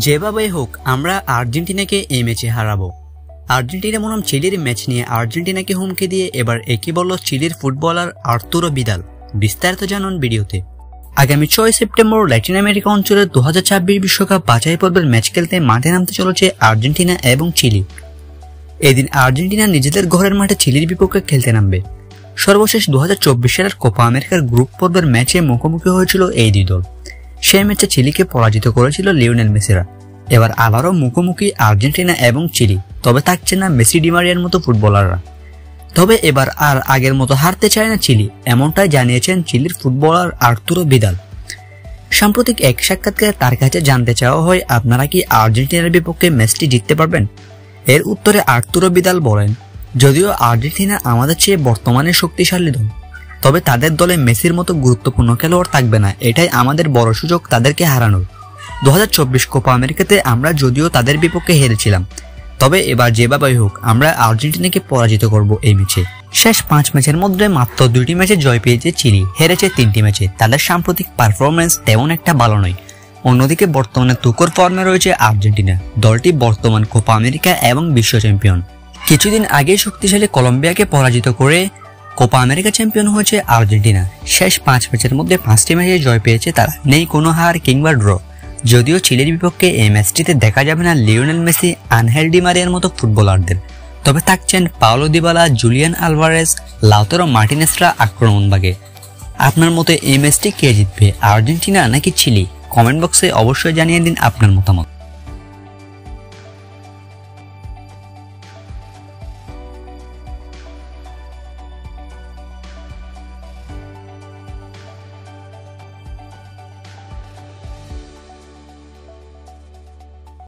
যেভাবেই হোক আমরা আর্জেন্টিনাকে এই ম্যাচে হারাবো। আর্জেন্টিনা বনাম চিলির ম্যাচ নিয়ে আর্জেন্টিনাকে হুমকি দিয়ে এবার একই বলল চিলির ফুটবলার আর্তুরো ভিদাল। বিস্তারিত জানুন ভিডিওতে। আগামী 6 সেপ্টেম্বর ল্যাটিন আমেরিকা অঞ্চলের 2026 বিশ্বকাপ বাছাই পর্বের ম্যাচ খেলতে মাঠে নামতে চলেছে আর্জেন্টিনা এবং চিলি। এদিন আর্জেন্টিনা নিজেদের ঘরের মাঠে চিলির বিপক্ষে খেলতে নামবে। সর্বশেষ 2024 সালের কোপা আমেরিকার গ্রুপ পর্বের ম্যাচে মুখোমুখি হয়েছিল এই দুই দল। সেই ম্যাচে চিলিকে পরাজিত করেছিল লিওনেল মেসিরা। এবার আবারও মুখোমুখি আর্জেন্টিনা এবং চিলি, তবে থাকছে না মেসি ডি মারিয়ার মতো ফুটবলাররা। তবে এবার আর আগের মতো হারতে চায় না চিলি, এমনটাই জানিয়েছেন চিলির ফুটবলার আর্তুরো ভিদাল। সাম্প্রতিক এক সাক্ষাৎকারে তার কাছে জানতে চাওয়া হয়, আপনারা কি আর্জেন্টিনার বিপক্ষে ম্যাচটি জিততে পারবেন? এর উত্তরে আর্তুরো ভিদাল বলেন, যদিও আর্জেন্টিনা আমাদের চেয়ে বর্তমানে শক্তিশালী দল, তবে তাদের দলে মেসির মতো গুরুত্বপূর্ণ খেলোয়াড় থাকবে না। এটাই আমাদের বড় সুযোগ তাদেরকে হারানোর। 2024 কোপা আমেরিকাতে আমরা যদিও তাদের বিপক্ষে হেরেছিলাম, তবে এবার যেভাবেই হোক আমরা আর্জেন্টিনাকে পরাজিত করব এই ম্যাচে। শেষ 5 ম্যাচের মধ্যে মাত্র 2টি ম্যাচে জয় পেয়েছে চিলি, হেরেছে 3টি ম্যাচে। তাদের সাম্প্রতিক পারফরমেন্স তেমন একটা ভালো নয়। অন্যদিকে বর্তমানে তুখোড় ফর্মে রয়েছে আর্জেন্টিনা। দলটি বর্তমান কোপা আমেরিকা এবং বিশ্ব চ্যাম্পিয়ন। কিছুদিন আগে শক্তিশালী কলম্বিয়াকে পরাজিত করে কোপা আমেরিকা চ্যাম্পিয়ন হয়েছে আর্জেন্টিনা। শেষ 5 ম্যাচের মধ্যে 5টি ম্যাচে জয় পেয়েছে তারা, নেই কোনো হার কিংবা ড্র। যদিও চিলির বিপক্ষে এই ম্যাচটিতে দেখা যাবে না লিওনেল মেসি, আনহেল ডি মারিয়ার মতো ফুটবলারদের, তবে থাকছেন Paulo Dybala, Julian Alvarez, Lautaro মার্টিনেসরা আক্রমণভাগে। আপনার মতে এই ম্যাচটি কে জিতবে, আর্জেন্টিনা নাকি চিলি? কমেন্ট বক্সে অবশ্যই জানিয়ে দিন আপনার মতামত।